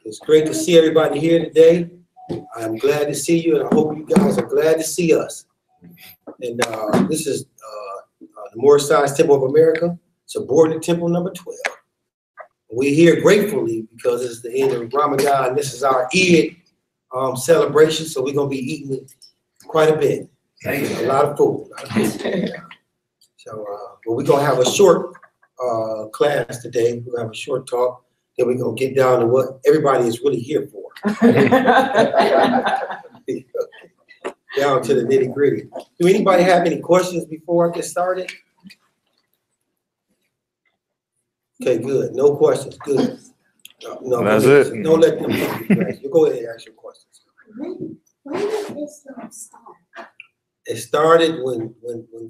It's great to see everybody here today. I'm glad to see you, and I hope you guys are glad to see us. And this is the Moorish Science Temple of America, Subordinate Temple number 12. We're here gratefully because it's the end of Ramadan. This is our Eid celebration, so we're going to be eating quite a bit. A lot of food. So, but we're going to have a short class today. We're going to have a short talk. Then we're going to get down to what everybody is really here for. Down to the nitty gritty. Do anybody have any questions before I get started? Okay, good. No questions. Good. No, that's it. Don't let them you go ahead and ask your questions. When did Islam start? It started when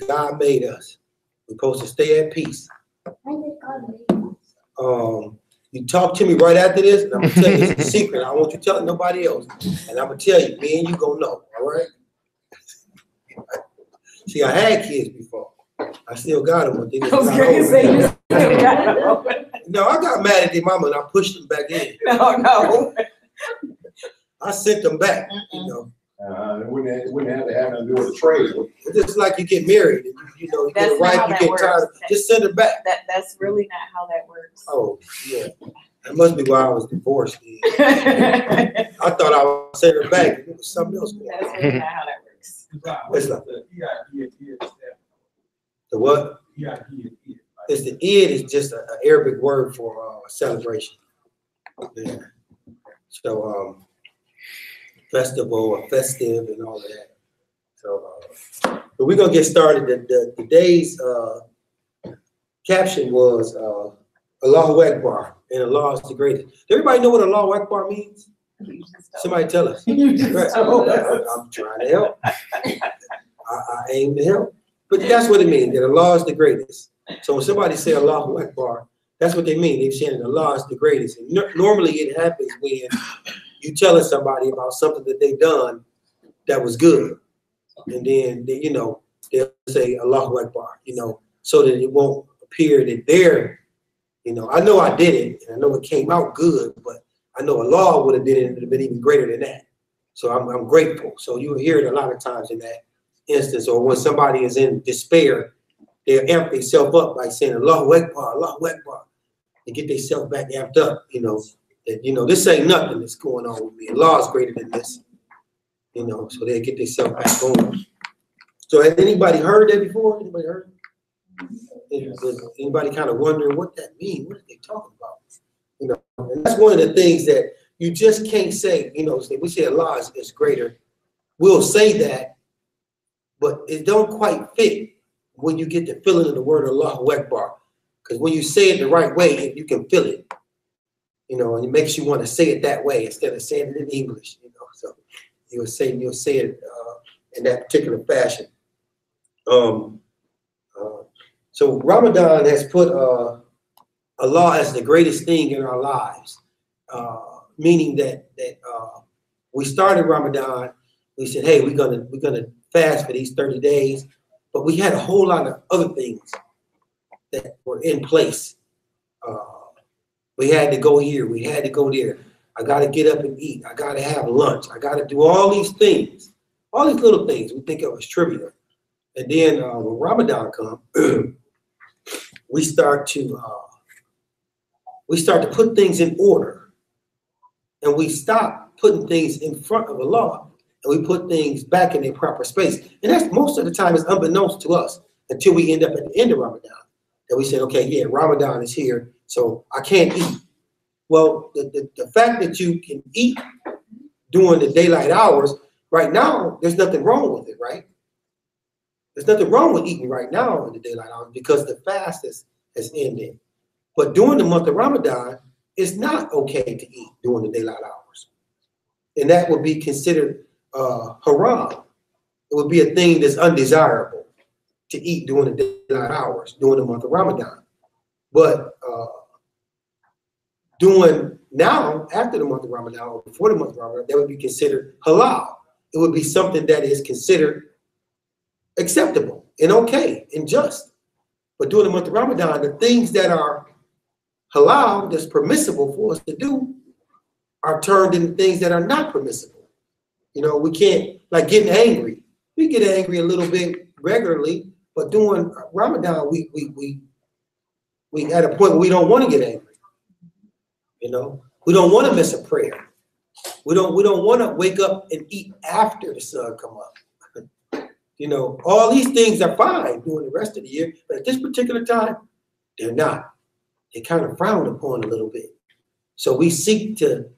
God made us. We're supposed to stay at peace. When did God make us? You talk to me right after this, and I'm gonna tell you it's a secret. I want you to tell nobody else. And I'm gonna tell you, me and you gonna know, all right? See, I had kids before. I still got them. But they just not over. No, I got mad at their mama and I pushed them back in. No. I sent them back, you know. It wouldn't have to have nothing to do with the trade. It's just like you get married, and you know, you get a wife, you get tired. Just send her back. That's really not how that works. Oh, yeah. That must be why I was divorced. I thought I would send her back. It was something else. That's really not how that works. It's like, the what? It's the Eid is just an Arabic word for celebration. Yeah. So festival or festive and all of that. So but we're gonna get started. The day's caption was Allahu Akbar, and Allah is the greatest. Everybody know what Allahu Akbar means? Somebody tell us. Right. I'm trying to help. I aim to help. But that's what it means, that Allah is the greatest. So when somebody say Allahu Akbar, that's what they mean. They're saying that Allah is the greatest. And normally it happens when you telling somebody about something that they've done that was good. And then, you know, they'll say Allahu Akbar, you know, so that it won't appear that they're, you know, I know I did it, and I know it came out good, but I know Allah would have did it and it would have been even greater than that. So I'm grateful. So you hear it a lot of times in that instance, or when somebody is in despair, they'll amp themselves up by saying Allahu Akbar, Allahu Akbar, and get themselves back amped up, you know, that, you know, this ain't nothing that's going on with me. Allah is greater than this, you know, so they get themselves back on. So has anybody heard that before? Anybody heard? Anybody kind of wondering what that means? What are they talking about? You know, and that's one of the things that you just can't say, you know, we say Allah is greater. We'll say that, but it don't quite fit when you get the feeling of the word Allahu Akbar. Because when you say it the right way, you can feel it. You know, and it makes you want to say it that way instead of saying it in English, you know. So you'll say it in that particular fashion. So Ramadan has put Allah as the greatest thing in our lives, meaning that we started Ramadan. We said, hey, we're gonna fast for these 30 days, but we had a whole lot of other things that were in place. We had to go here, we had to go there. I got to get up and eat. I got to have lunch. I got to do all these things, all these little things we think of as trivial. And then when Ramadan comes, we start to put things in order, and we stop putting things in front of Allah, and we put things back in their proper space. And that's most of the time is unbeknownst to us until we end up at the end of Ramadan. And we say, okay, yeah, Ramadan is here, so I can't eat. Well, the fact that you can eat during the daylight hours, right now, there's nothing wrong with it, right? There's nothing wrong with eating right now in the daylight hours because the fast has ended. But during the month of Ramadan, it's not okay to eat during the daylight hours. And that would be considered haram. It would be a thing that's undesirable to eat during the daylight hours during the month of Ramadan. But doing now, after the month of Ramadan, or before the month of Ramadan, that would be considered halal. It would be something that is considered acceptable and okay and just. But during the month of Ramadan, the things that are halal, that's permissible for us to do, are turned into things that are not permissible. You know, we can't, like getting angry. We get angry a little bit regularly, but during Ramadan, we at a point where we don't want to get angry. You know, we don't want to miss a prayer. We don't want to wake up and eat after the sun come up. You know, all these things are fine during the rest of the year, but at this particular time, they're not. They kind of frowned upon a little bit. So we seek to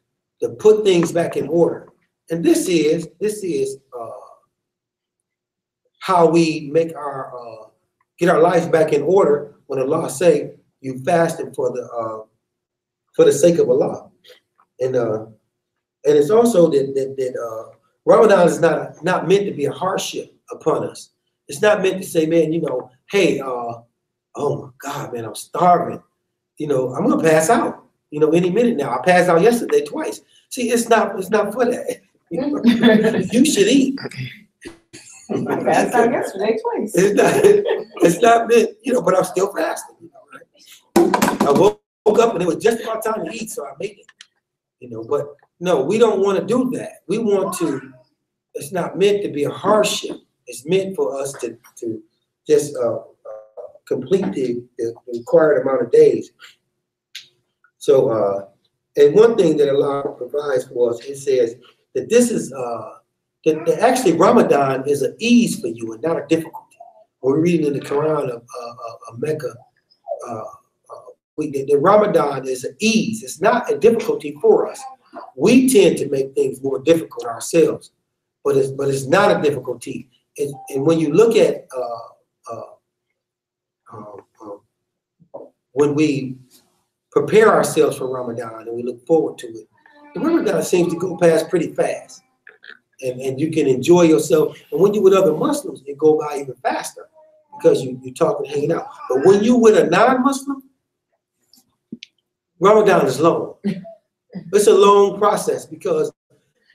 put things back in order. And this is how we make our get our lives back in order when Allah say you fasted for the sake of Allah. And it's also that Ramadan is not meant to be a hardship upon us. It's not meant to say, man, you know, hey, oh my God, man, I'm starving. You know, I'm gonna pass out. You know, any minute now. I passed out yesterday twice. See, it's not for that. You know? You should eat. I passed out yesterday twice. It's not meant, you know, but I'm still fasting. You know, right? I woke up and it was just about time to eat, so I made it. You know, but no, we don't want to do that. We want to. It's not meant to be a hardship. It's meant for us to just complete the required amount of days. So, and one thing that Allah provides for us, it says that this is that actually Ramadan is an ease for you and not a difficulty. We're reading in the Quran of Mecca. The Ramadan is an ease. It's not a difficulty for us. We tend to make things more difficult ourselves, but it's not a difficulty. And when you look at when we prepare ourselves for Ramadan and we look forward to it, the Ramadan seems to go past pretty fast, and you can enjoy yourself. And when you're with other Muslims, it go by even faster because you talk and hanging out. But when you with a non-Muslim, Ramadan is long. It's a long process because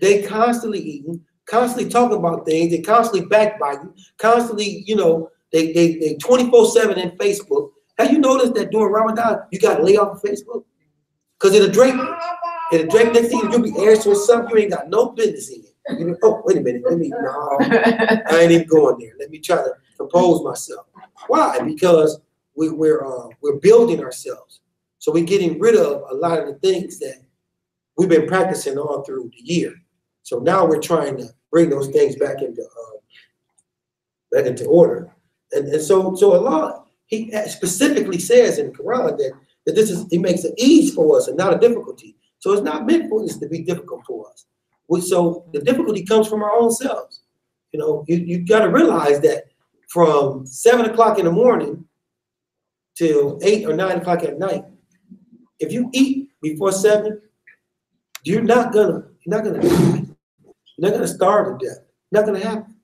they constantly eating, constantly talking about things, they constantly backbiting, constantly, you know, they 24/7 in Facebook. Have you noticed that during Ramadan you got to lay off of Facebook? Because it'll drain you. It'll drain next thing you'll be answering something you ain't got no business in. You know, oh, wait a minute, no, I ain't even going there. Let me try to compose myself. Why? Because we're building ourselves. So we're getting rid of a lot of the things that we've been practicing all through the year. So now we're trying to bring those things back into order. And so Allah, He specifically says in the Quran that this is, He makes it ease for us and not a difficulty. So it's not meant for this to be difficult for us. So the difficulty comes from our own selves. You know, you got to realize that from 7 o'clock in the morning till 8 or 9 o'clock at night, if you eat before 7, you're not gonna die. You're not gonna starve to death. Not gonna happen.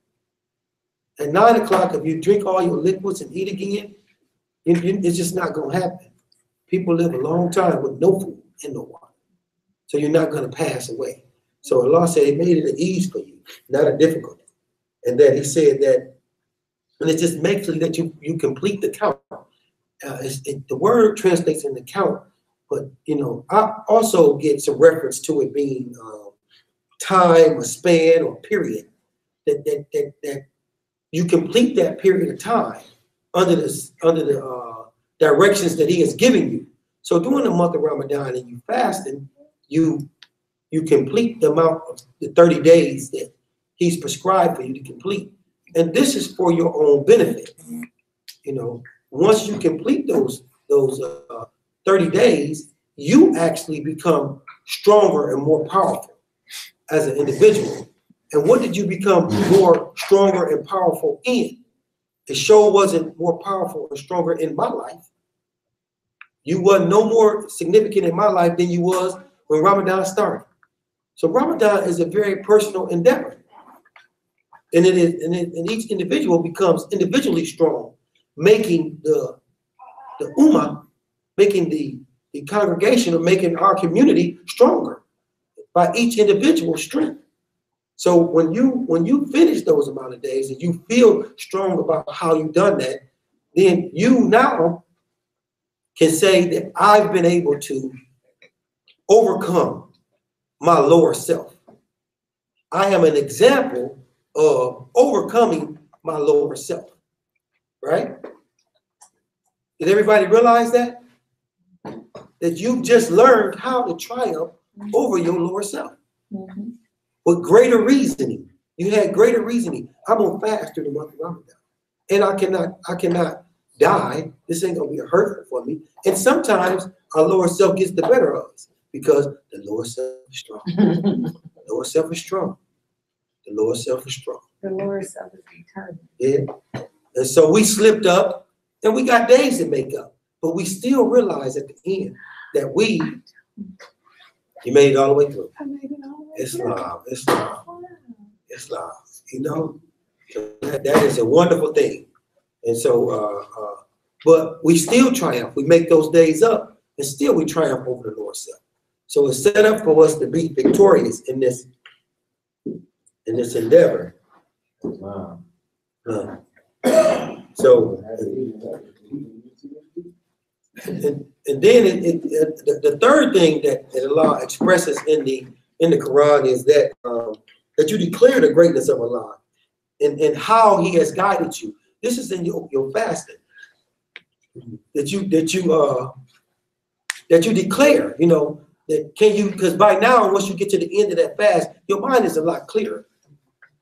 At 9 o'clock, if you drink all your liquids and eat again, it's just not gonna happen. People live a long time with no food and no water. So you're not gonna pass away. So Allah said He made it an ease for you, not a difficulty. And then He said that, and it just makes it that you complete the count. The word translates in the count, but you know, I also get some reference to it being time, a span, or period. That you complete that period of time under the directions that He has given you. So during the month of Ramadan and you fasting, you complete the amount of the 30 days that He's prescribed for you to complete. And this is for your own benefit. You know, once you complete those 30 days, you actually become stronger and more powerful as an individual. And what did you become more stronger and powerful in? It sure wasn't more powerful and stronger in my life. You wasn't no more significant in my life than you was when Ramadan started. So Ramadan is a very personal endeavor. And it is, and each individual becomes individually strong, making the ummah, making the congregation, or making our community stronger by each individual's strength. So when you finish those amount of days and you feel strong about how you've done that, then you now can say that I've been able to overcome my lower self. I am an example of overcoming my lower self, right? Did everybody realize that? That you've just learned how to triumph over your lower self. Mhm. With greater reasoning. You had greater reasoning. I'm gonna fast through the month of Ramadan. And I cannot die. This ain't gonna be a hurt for me. And sometimes our lower self gets the better of us because the lower self is strong. The lower self is strong. The lower self is strong. The lower self is determined. Yeah. And so we slipped up and we got days to make up. But we still realize at the end that you made it all the way through. I made it all the way Islam, through. Islam, Wow. Islam. You know, that is a wonderful thing. And so, but we still triumph. We make those days up, and still we triumph over the lower self. So it's set up for us to be victorious in this endeavor. Wow. So, and then the third thing that Allah expresses in the Quran is that that you declare the greatness of Allah and how He has guided you. This is in your fasting. That you declare, you know, that because by now, once you get to the end of that fast, your mind is a lot clearer.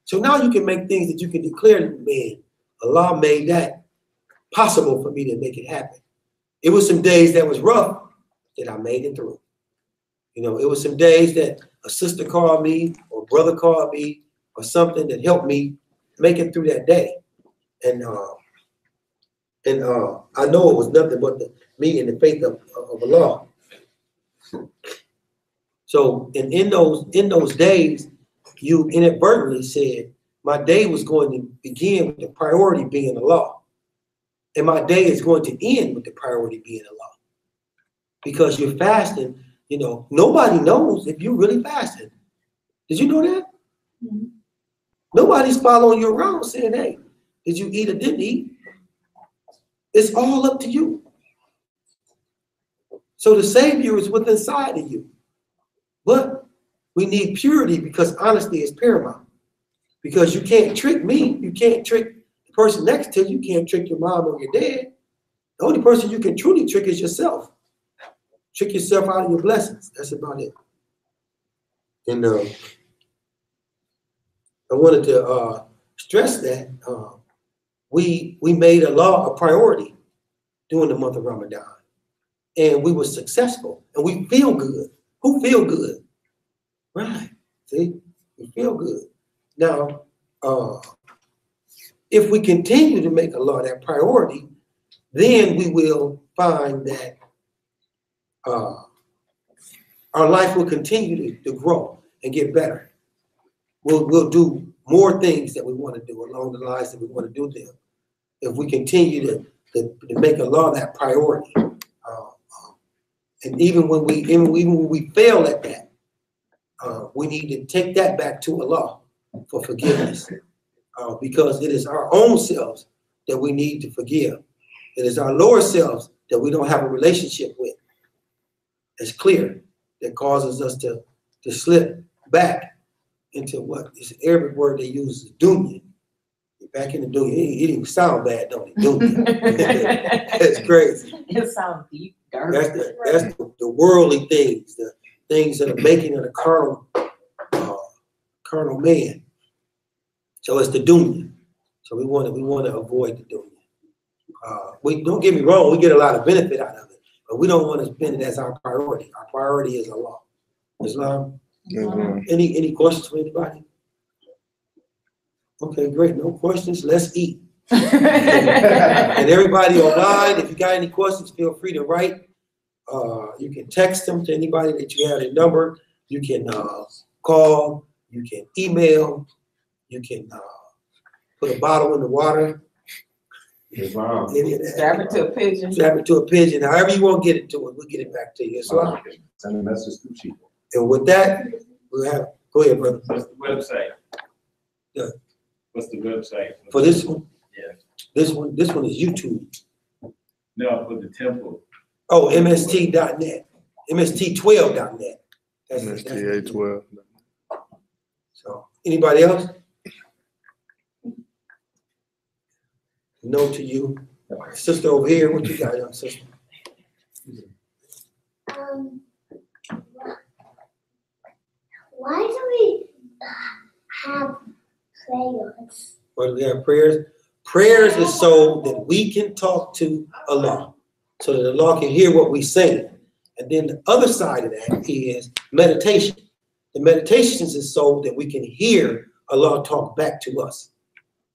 So now you can make things that you can declare, man, Allah made that possible for me to make it happen. It was some days that was rough that I made it through. You know, it was some days that a sister called me or a brother called me or something that helped me make it through that day. And I know it was nothing but me and the faith of Allah. So, and in those days, you inadvertently said, my day was going to begin with the priority being Allah. And my day is going to end with the priority being Allah. Because you're fasting, you know, nobody knows if you're really fasting. Did you know that? Mm-hmm. Nobody's following you around saying, hey, did you eat or didn't eat? It's all up to you. So the Savior is within inside of you. But we need purity because honesty is paramount. Because you can't trick me. You can't trick the person next to you. You can't trick your mom or your dad. The only person you can truly trick is yourself. Trick yourself out of your blessings. That's about it. And I wanted to stress that we made Allah a priority during the month of Ramadan. And we were successful. And we feel good. Who feel good? Right. See? We feel good. Now, if we continue to make Allah that priority, then we will find that our life will continue to grow and get better. We'll do more things that we want to do along the lines that we want to do them. If we continue to make Allah that priority. And even when we fail at that, we need to take that back to Allah for forgiveness. Because it is our own selves that we need to forgive. It is our lower selves that we don't have a relationship with. It's clear that causes us to slip back into what is the Arabic word they use is dunya. Back in the dunya. It didn't even sound bad, don't it? Dunya. That's crazy. It sounds deep, dark. That's the worldly things, the things that are making of the carnal man. So it's the dunya. So we want to avoid the dunya. We don't get me wrong, we get a lot of benefit out of it, but we don't want to spend it as our priority. Our priority is Allah. Islam. Mm-hmm. Any questions for anybody? Okay, great. No questions. Let's eat. And everybody online, if you got any questions, feel free to write. You can text them to anybody that you have their number. You can call. You can email. You can put a bottle in the water. Wow. Stab it to a pigeon. Stab it to a pigeon. However you want to get it to it, we'll get it back to you. So, Send a message to people. and with that, we'll have. Go ahead, brother. What's the website? Yeah. What's the website? For this one. Yeah. This one is YouTube. No, for the temple. Oh, MST.net. MST12.net. MSTA 12. So, anybody else? No to you. Sister over here, what you got, young sister? Why do we have prayers? Why do we have prayers? Prayers is so that we can talk to Allah, so that Allah can hear what we say. And then the other side of that is meditation. The meditations is so that we can hear Allah talk back to us.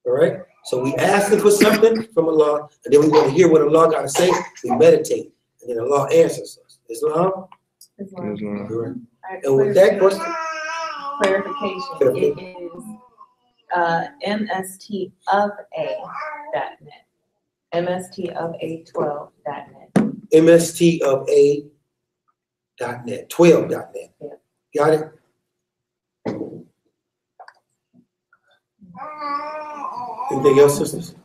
All right? So we asking for something from Allah, and then we want to hear what Allah got to say. We meditate, and then Allah answers us. Islam? Islam. Islam. All right. I have And with that question, clarification, it is MSTOFA.net. MSTOFA12.net. MSTOFA.net, 12.net. Yeah. Got it? Anything else, sisters?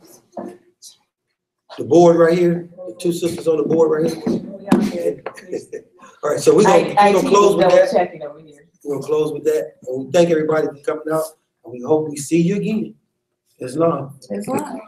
The board right here, the two sisters on the board right here. We all here. All right, so we're gonna close with that. Checking over here. We're gonna close with that. And we thank everybody for coming out, and we hope we see you again. Islam. Islam.